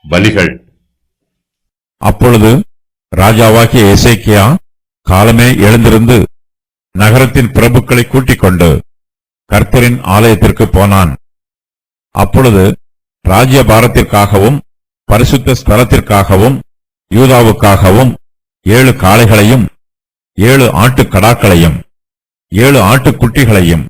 பலிகள். அப்பொழுது ராஜாவாகிய எசேக்கியா காலமே எழுந்திருந்து நகரத்தின் பிரபுக்களை கூட்டிக் கொண்டு கர்த்தரின் ஆலயத்திற்கு போனான். அப்பொழுது ராஜ்யபாரத்திற்காகவும் பரிசுத்த ஸ்தலத்திற்காகவும் யூதாவுக்காகவும் 7 காளைகளையும் 7 ஆட்டுக்கடாக்களையும் 7 ஆட்டுக்குட்டிகளையும்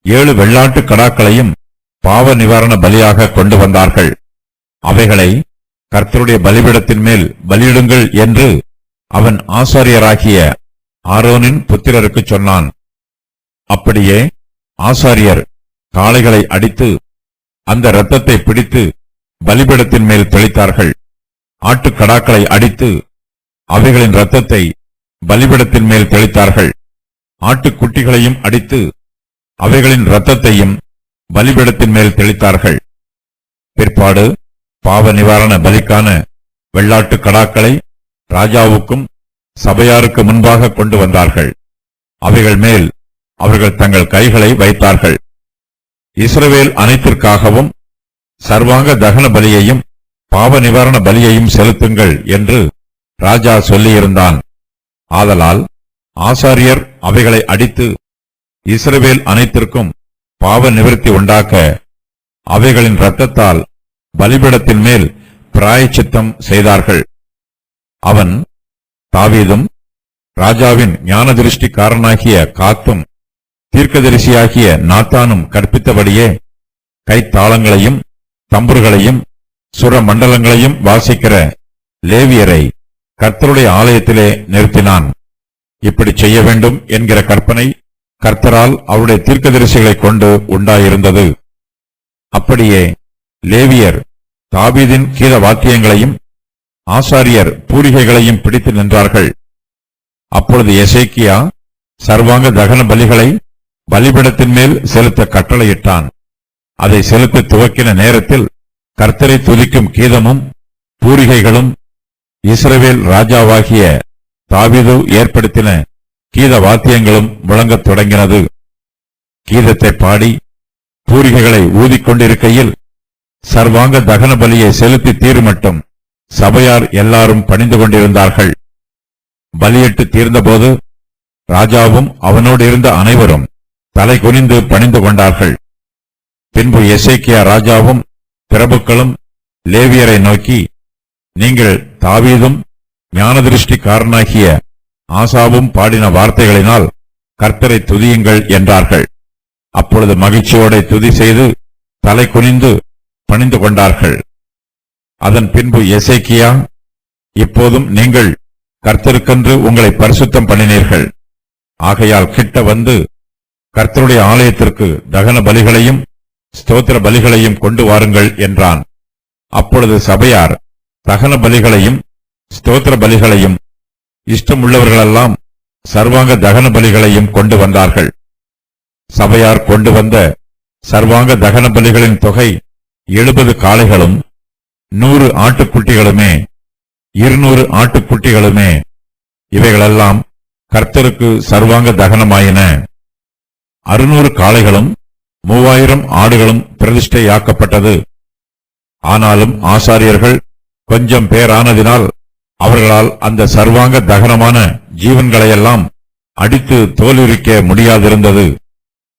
7 வெள்ளாட்டு கடாக்களையும் பாவ நிவாரண பலியாக கொண்டு வந்தார்கள். அவைகளை கர்த்தருடைய பலிபீடத்தின் மேல் பலியிடுங்கள் என்று அவன் ஆசாரியராகிய ஆரோனின் புத்திரருக்கு சொன்னான். அப்படியே ஆசாரியர் காளைகளை அடித்து அந்த இரத்தத்தை பிடித்து பலிபீடத்தின் மேல் தெளித்தார்கள். ஆட்டுக்கடாக்களை அடித்து அவைகளின் இரத்தத்தை பலிபீடத்தின் மேல் தெளித்தார்கள். ஆட்டுக்குட்டிகளையும் அடித்து அவைகளின் இரத்தத்தையும் பலிபீடத்தின் மேல் தெளித்தார்கள். பிற்பாடு பாவ நிவாரண பலிக்கான வெள்ளாட்டு கடாக்களை ராஜாவுக்கும் சபையாருக்கு முன்பாக கொண்டு வந்தார்கள். அவைகள் மேல் அவர்கள் தங்கள் கைகளை வைத்தார்கள். இஸ்ரவேல் அனைத்திற்காகவும் சர்வாங்க தகன பலியையும் பாவ நிவாரண பலியையும் செலுத்துங்கள் என்று ராஜா சொல்லியிருந்தான். ஆதலால் ஆசாரியர் அவைகளை அடித்து இஸ்ரவேல் அனைத்திற்கும் பாவ நிவர்த்தி உண்டாக்க அவைகளின் இரத்தத்தால் பலிபீடத்தின் மேல் பிராயச்சித்தம் செய்தார்கள். அவன் தாவீதும் ராஜாவின் ஞானதிருஷ்டிக்காரனாகிய காத்தும் தீர்க்கதரிசியாகிய நாத்தானும் கற்பித்தபடியே கைத்தாளங்களையும் தம்புர்களையும் சுர மண்டலங்களையும் வாசிக்கிற லேவியரை கர்த்தருடைய ஆலயத்திலே நிறுத்தினான். இப்படி செய்ய வேண்டும் என்கிற கற்பனை கர்த்தரால் அவருடைய தீர்க்கதரிசிகளை கொண்டு உண்டாயிருந்தது. அப்படியே லேவியர் தாவீதின் கீத வாத்தியங்களையும் ஆசாரியர் பூரிகைகளையும் பிடித்து நின்றார்கள். அப்பொழுது எசேக்கியா சர்வாங்க தகன பலிகளை பலிபீடத்தின் மேல் செலுத்த கட்டளையிட்டான். அதை செலுத்த துவக்கின நேரத்தில் கர்த்தரை துதிக்கும் கீதமும் பூரிகைகளும் இஸ்ரவேல் ராஜாவாகிய தாவீது ஏற்படுத்தின கீத வாத்தியங்களும் முழங்கத் தொடங்கினது. கீதத்தை பாடி பூரிகைகளை ஊதிக்கொண்டிருக்கையில் சர்வாங்க தகன பலியை செலுத்தி தீர்மட்டும் சபையார் எல்லாரும் பணிந்து கொண்டிருந்தார்கள். பலியிட்டு தீர்ந்தபோது ராஜாவும் அவனோடு இருந்த அனைவரும் தலை குனிந்து பணிந்து கொண்டார்கள். பின்பு எசேக்கியா ராஜாவும் பிரபுக்களும் லேவியரை நோக்கி, நீங்கள் தாவீதும் ஞானதிருஷ்டிக்காரனாகிய ஆசாவும் பாடின வார்த்தைகளினால் கர்த்தரை துதியுங்கள் என்றார்கள். அப்பொழுது மகிழ்ச்சியோட துதி செய்து தலை குனிந்து பணிந்து கொண்டார்கள். அதன் பின்பு எசேக்கியா, இப்போதும் நீங்கள் கர்த்தருக்கென்று உங்களை பரிசுத்தம் பண்ணினீர்கள். ஆகையால் கிட்ட வந்து கர்த்தருடைய ஆலயத்திற்கு தகன பலிகளையும் ஸ்தோத்திர பலிகளையும் கொண்டு வாருங்கள் என்றான். அப்பொழுது சபையார் தகன பலிகளையும் ஸ்தோத்திர பலிகளையும் இஷ்டமுள்ளவர்களெல்லாம் சர்வாங்க தகன பலிகளையும் கொண்டு வந்தார்கள். சபையார் கொண்டு வந்த சர்வாங்க தகன பலிகளின் தொகை 70 காளைகளும் 100 ஆட்டுக்குட்டிகளுமே 200 ஆட்டுக்குட்டிகளுமே. இவைகளெல்லாம் கர்த்தருக்கு சர்வாங்க தகனமாயின. 600 காளைகளும் 3000 ஆடுகளும் பிரதிஷ்டையாக்கப்பட்டது. ஆனாலும் ஆசாரியர்கள் கொஞ்சம் பேரானதினால் அவர்களால் அந்த சர்வாங்க தகனமான ஜீவன்களையெல்லாம் அடித்து தோலுரிக்க முடியாதிருந்தது.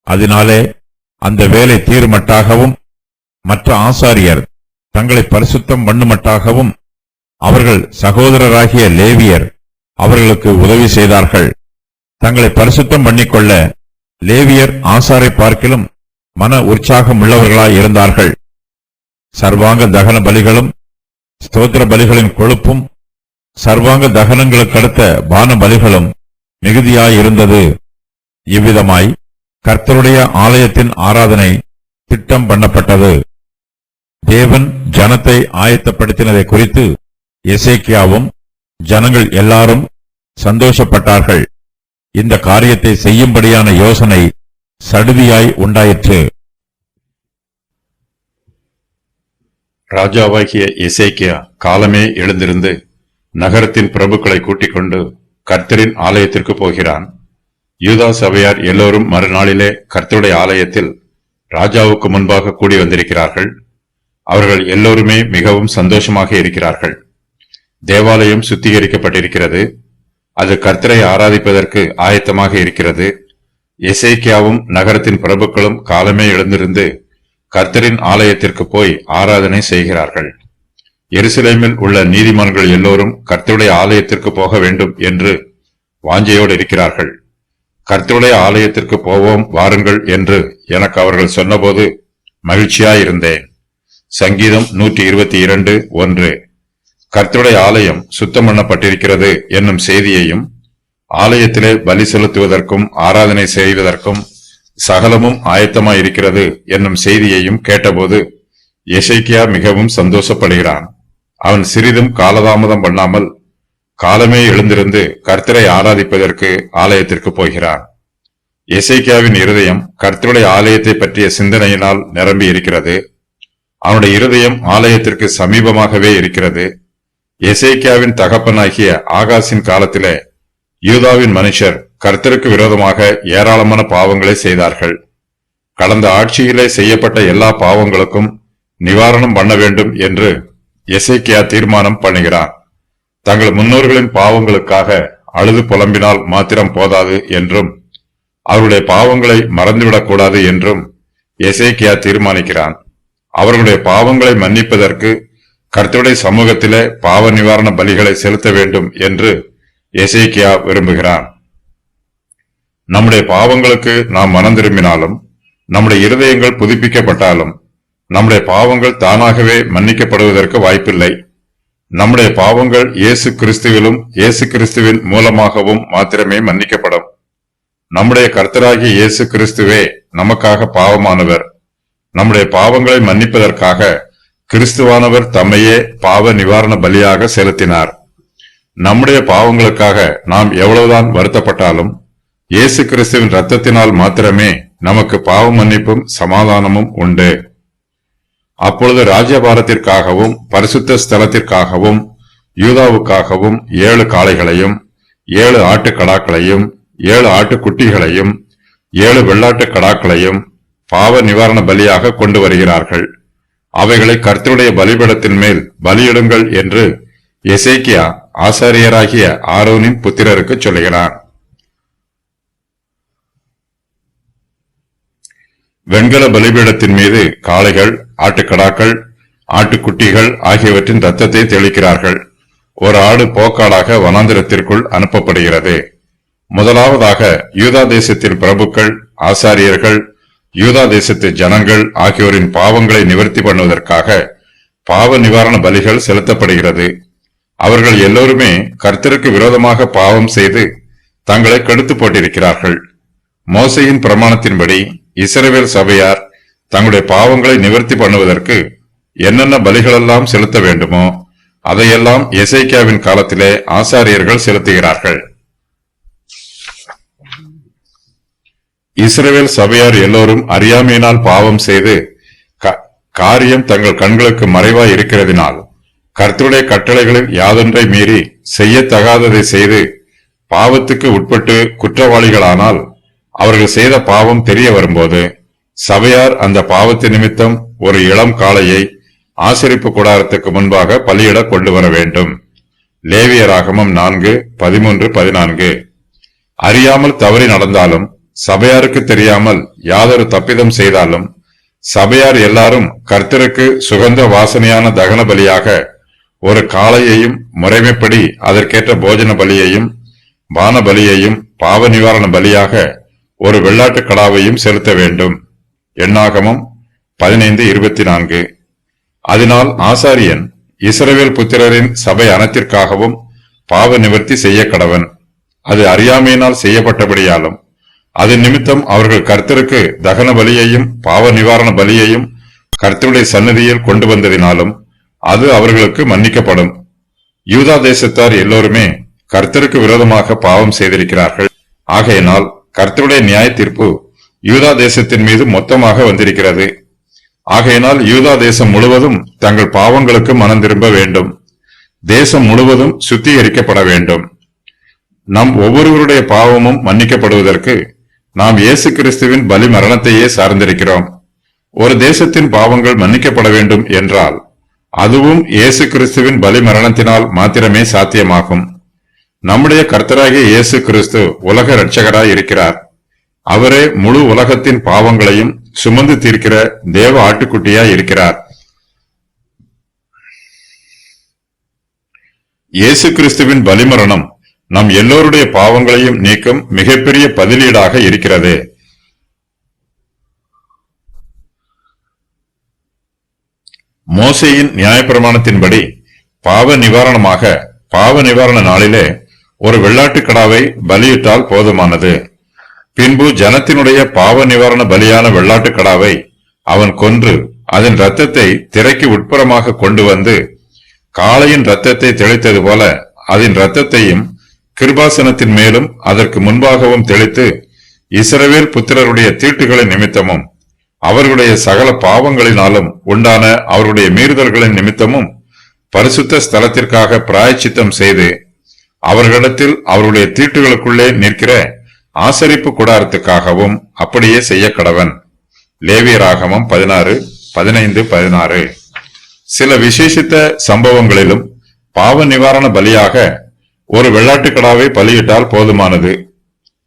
அதனாலே அந்த வேலை தீர்மட்டாகவும் மற்ற ஆசாரியர் தங்களை பரிசுத்தம் பண்ணுமட்டாகவும் அவர்கள் சகோதரராகிய லேவியர் அவர்களுக்கு உதவி செய்தார்கள். தங்களை பரிசுத்தம் பண்ணிக்கொள்ள லேவியர் ஆசாரை பார்க்கிலும் மன உற்சாகம் உள்ளவர்களாய் இருந்தார்கள். சர்வாங்க தகன பலிகளும் ஸ்தோத்திர பலிகளின் கொழுப்பும் சர்வாங்க தகனங்களுக்கடுத்த பான பலிகளும் மிகுதியாயிருந்தது. இவ்விதமாய் கர்த்தருடைய ஆலயத்தின் ஆராதனை திட்டம் பண்ணப்பட்டது. தேவன் ஜனத்தை ஆயத்தப்படுத்தினதை குறித்து எசேக்கியாவும் ஜனங்கள் எல்லாரும் சந்தோஷப்பட்டார்கள். இந்த காரியத்தை செய்யும்படியான யோசனை சடுதியாய் உண்டாயிற்று. ராஜாவாகிய எசேக்கியா காலமே எழுந்திருந்து நகரத்தின் பிரபுக்களை கூட்டிக் கொண்டு கர்த்தரின் ஆலயத்திற்கு போகிறான். யூதா சபையார் எல்லோரும் மறுநாளிலே கர்த்தருடைய ஆலயத்தில் ராஜாவுக்கு முன்பாக கூடி வந்திருக்கிறார்கள். அவர்கள் எல்லோருமே மிகவும் சந்தோஷமாக இருக்கிறார்கள். தேவாலயம் சுத்திகரிக்கப்பட்டிருக்கிறது. அது கர்த்தரை ஆராதிப்பதற்கு ஆயத்தமாக இருக்கிறது. எசேக்கியாவும் நகரத்தின் பிரபுக்களும் காலமே எழுந்திருந்து கர்த்தரின் ஆலயத்திற்கு போய் ஆராதனை செய்கிறார்கள். எருசலேமில் உள்ள நீதிமான்கள் எல்லோரும் கர்த்தருடைய ஆலயத்திற்கு போக வேண்டும் என்று வாஞ்சையோடு இருக்கிறார்கள். கர்த்தருடைய ஆலயத்திற்கு போவோம் வாருங்கள் என்று எனக்கு அவர்கள் சொன்னபோது மகிழ்ச்சியாயிருந்தேன். சங்கீதம் 122:1. கர்த்தருடைய ஆலயம் சுத்தம் பண்ணப்பட்டிருக்கிறது என்னும் செய்தியையும், ஆலயத்திலே பலி செலுத்துவதற்கும் ஆராதனை செய்வதற்கும் சகலமும் ஆயத்தமாயிருக்கிறது என்னும் செய்தியையும் கேட்டபோது எசேக்கியா மிகவும் சந்தோஷப்படுகிறான். அவன் சிறிதும் காலதாமதம் பண்ணாமல் காலமே எழுந்திருந்து கர்த்தரை ஆராதிப்பதற்கு ஆலயத்திற்கு போகிறான். எசேக்கியாவின் இருதயம் கர்த்தருடைய ஆலயத்தை பற்றிய சிந்தனையினால் நிரம்பி இருக்கிறது. அவனுடைய இருதயம் ஆலயத்திற்கு சமீபமாகவே இருக்கிறது. எசேக்கியாவின் தகப்பனாகிய ஆகாசின் காலத்திலே யூதாவின் மனுஷர் கர்த்தருக்கு விரோதமாக ஏராளமான பாவங்களை செய்தார்கள். கடந்த ஆட்சியிலே செய்யப்பட்ட எல்லா பாவங்களுக்கும் நிவாரணம் பண்ண வேண்டும் என்று எசேக்கியா தீர்மானம் பண்ணுகிறான். தங்கள் முன்னோர்களின் பாவங்களுக்காக அழுது புலம்பினால் மாத்திரம் போதாது என்றும், அவருடைய பாவங்களை மறந்துவிடக்கூடாது என்றும் எசேக்கியா தீர்மானிக்கிறான். அவர்களுடைய பாவங்களை மன்னிப்பதற்கு கர்த்தருடைய சமூகத்திலே பாவ நிவாரண பலிகளை செலுத்த வேண்டும் என்று எசேக்கியா விரும்புகிறான். நம்முடைய பாவங்களுக்கு நாம் மனம் திரும்பினாலும், நம்முடைய இருதயங்கள் புதுப்பிக்கப்பட்டாலும், நம்முடைய பாவங்கள் தானாகவே மன்னிக்கப்படுவதற்கு வாய்ப்பில்லை. நம்முடைய பாவங்கள் இயேசு கிறிஸ்துவிலும் இயேசு கிறிஸ்துவின் மூலமாகவும் மாத்திரமே மன்னிக்கப்படும். நம்முடைய கர்த்தராகிய இயேசு கிறிஸ்துவே நமக்காக பாவமானவர். நம்முடைய பாவங்களை மன்னிப்பதற்காக கிறிஸ்துவானவர் தம்மையே பாவ நிவாரண பலியாக செலுத்தினார். நம்முடைய பாவங்களுக்காக நாம் எவ்வளவுதான் வருத்தப்பட்டாலும் இயேசு கிறிஸ்துவின் இரத்தத்தினால் மாத்திரமே நமக்கு பாவ மன்னிப்பும் சமாதானமும் உண்டு. அப்பொழுது ராஜ்யபாரத்திற்காகவும் பரிசுத்த ஸ்தலத்திற்காகவும் யூதாவுக்காகவும் 7 காளைகளையும் 7 ஆட்டுக்கடாக்களையும் 7 ஆட்டுக்குட்டிகளையும் 7 வெள்ளாட்டு கடாக்களையும் பாவ நிவாரண பலியாக கொண்டு வருகிறார்கள். அவைகளை கர்த்தருடைய பலிபீடத்தின் மேல் பலியிடுங்கள் என்று எசேக்கியா ஆசாரியராகிய ஆரோனின் புத்திரருக்கு சொல்லுகிறான். வெண்கல பலிபீடத்தின் மீது காளைகள், ஆட்டுக்கடாக்கள், ஆட்டுக்குட்டிகள் ஆகியவற்றின் ரத்தத்தை தெளிக்கிறார்கள். ஒரு ஆடு போக்காடாக வனாந்திரத்திற்குள் அனுப்பப்படுகிறது. முதலாவதாக யூதா தேசத்தின் பிரபுக்கள், ஆசாரியர்கள், யூதா தேசத்து ஜனங்கள் ஆகியோரின் பாவங்களை நிவர்த்தி பண்ணுவதற்காக பாவ நிவாரண பலிகள் செலுத்தப்படுகிறது. அவர்கள் எல்லோருமே கர்த்தருக்கு விரோதமாக பாவம் செய்து தங்களை கெடுத்து போட்டிருக்கிறார்கள். மோசேயின் பிரமாணத்தின்படி இஸ்ரவேல் சபையார் தங்களுடைய பாவங்களை நிவர்த்தி பண்ணுவதற்கு என்னென்ன பலிகளெல்லாம் செலுத்த வேண்டுமோ அதையெல்லாம் எசேக்கியாவின் காலத்திலே ஆசாரியர்கள் செலுத்துகிறார்கள். இஸ்ரவேல் சபையார் எல்லோரும் அறியாமையினால் பாவம் செய்து காரியம் தங்கள் கண்களுக்கு மறைவாய் இருக்கிறதினால் கர்த்தருடைய கட்டளைகளில் யாதொன்றை மீறி செய்யத்தகாததை செய்து பாவத்துக்கு உட்பட்டு குற்றவாளிகளானால் அவர்கள் செய்த பாவம் தெரிய வரும்போது சபையார் அந்த பாவத்து நிமித்தம் ஒரு இளம் காளையை ஆசரிப்பு கூடாரத்துக்கு முன்பாக பலியிட கொண்டு வர வேண்டும். லேவியராகமம் 4:13-14. அறியாமல் தவறி நடந்தாலும் சபையாருக்கு தெரியாமல் யாதொரு தப்பிதம் செய்தாலும் சபையார் எல்லாரும் கர்த்தருக்கு சுகந்த வாசனையான தகன பலியாக ஒரு காளையையும் முறைமைப்படி அதற்கேற்ற போஜன பலியையும் பான பலியையும் பாவ நிவாரண பலியாக ஒரு வெள்ளாட்டு கடாவையும் செலுத்த வேண்டும். எண்ணாகமம் 15:24. அதனால் ஆசாரியன் இஸ்ரவேல் புத்திரரின் சபை அனைத்திற்காகவும் பாவ நிவர்த்தி செய்ய கடவன். அது அறியாமையினால் செய்யப்பட்டபடியாலும் அது நிமித்தம் அவர்கள் கர்த்தருக்கு தகன பலியையும் பாவ நிவாரண பலியையும் கர்த்தருடைய சந்நிதியில் கொண்டு வந்ததினாலும் அது அவர்களுக்கு மன்னிக்கப்படும். யூதா தேசத்தார் எல்லோருமே கர்த்தருக்கு விரோதமாக பாவம் செய்திருக்கிறார்கள். ஆகையினால் கர்த்தருடைய நியாய தீர்ப்பு யூதா தேசத்தின் மீது மொத்தமாக வந்திருக்கிறது. ஆகையினால் யூதா தேசம் முழுவதும் தங்கள் பாவங்களுக்கு மனம் திரும்ப வேண்டும். தேசம் முழுவதும் சுத்திகரிக்கப்பட வேண்டும். நம் ஒவ்வொருவருடைய பாவமும் மன்னிக்கப்படுவதற்கு நாம் இயேசு கிறிஸ்துவின் பலி மரணத்தையே சார்ந்திருக்கிறோம். ஒரு தேசத்தின் பாவங்கள் மன்னிக்கப்பட வேண்டும் என்றால் அதுவும் இயேசு கிறிஸ்துவின் பலி மரணத்தினால் மாத்திரமே சாத்தியமாகும். நம்முடைய கர்த்தராகிய இயேசு கிறிஸ்து உலக இரட்சகராய் இருக்கிறார். அவரே முழு உலகத்தின் பாவங்களையும் சுமந்து தீர்க்கிற தேவ ஆட்டுக்குட்டியாய் இருக்கிறார். இயேசு கிறிஸ்துவின் பலிமரணம் நம் எல்லோருடைய பாவங்களையும் நீக்கும் மிகப்பெரிய பதிலீடாக இருக்கிறது. மோசேயின் நியாயப்பிரமாணத்தின்படி பாவ நிவாரண நாளிலே ஒரு வெள்ளாட்டுக்கடாவை பலியிட்டால் போதுமானது. பின்பு ஜனத்தினுடைய பாவ நிவாரண பலியான வெள்ளாட்டுக்கடாவை அவன் கொன்று அதன் இரத்தத்தை திரைக்கு உட்புறமாக கொண்டு வந்து காளையின் இரத்தத்தை தெளித்தது போல அதன் இரத்தத்தையும் கிருபாசனத்தின் மேலும் அதற்கு முன்பாகவும் தெளித்து இஸ்ரவேல் புத்திரருடைய தீட்டுகளின் நிமித்தமும் அவர்களுடைய சகல பாவங்களினாலும் உண்டான அவருடைய மீறுதல்களின் நிமித்தமும் பரிசுத்த ஸ்தலத்திற்காக பிராயச்சித்தம் செய்து அவர்களிடத்தில் அவருடைய தீட்டுகளுக்குள்ளே நிற்கிற ஆசரிப்பு கூடாரத்துக்காகவும் அப்படியே செய்ய கடவன். லேவியராகமம் 16:15-16. சில விசேஷித்த சம்பவங்களிலும் பாவ நிவாரண பலியாக ஒரு வெள்ளாட்டுக்கடாவை பலியிட்டால் போதுமானது.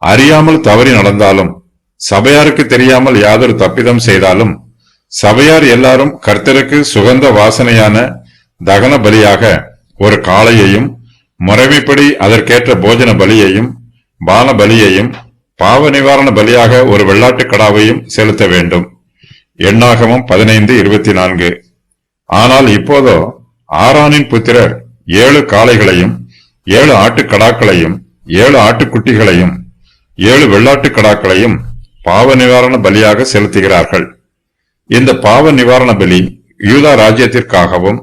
அறியாமல் தவறி நடந்தாலும் சபையாருக்கு தெரியாமல் யாதொரு தப்பிதம் செய்தாலும் சபையார் எல்லாரும் கர்த்தருக்கு சுகந்த வாசனையான தகன பலியாக ஒரு காளையையும் முறைமைப்படி அதற்கேற்ற போஜன பலியையும் பான பலியையும் பாவ நிவாரண பலியாக ஒரு வெள்ளாட்டுக்கடாவையும் செலுத்த வேண்டும். எண்ணாகமம் 15:24. ஆனால் இப்போதோ ஆரானின் புத்திரர் 7 காளைகளையும் 7 ஆட்டுக்கடாக்களையும் 7 ஆட்டுக்குட்டிகளையும் 7 வெள்ளாட்டுக்கடாக்களையும் பாவ நிவாரண பலியாக செலுத்துகிறார்கள். இந்த பாவ நிவாரண பலி யூதா ராஜ்யத்திற்காகவும்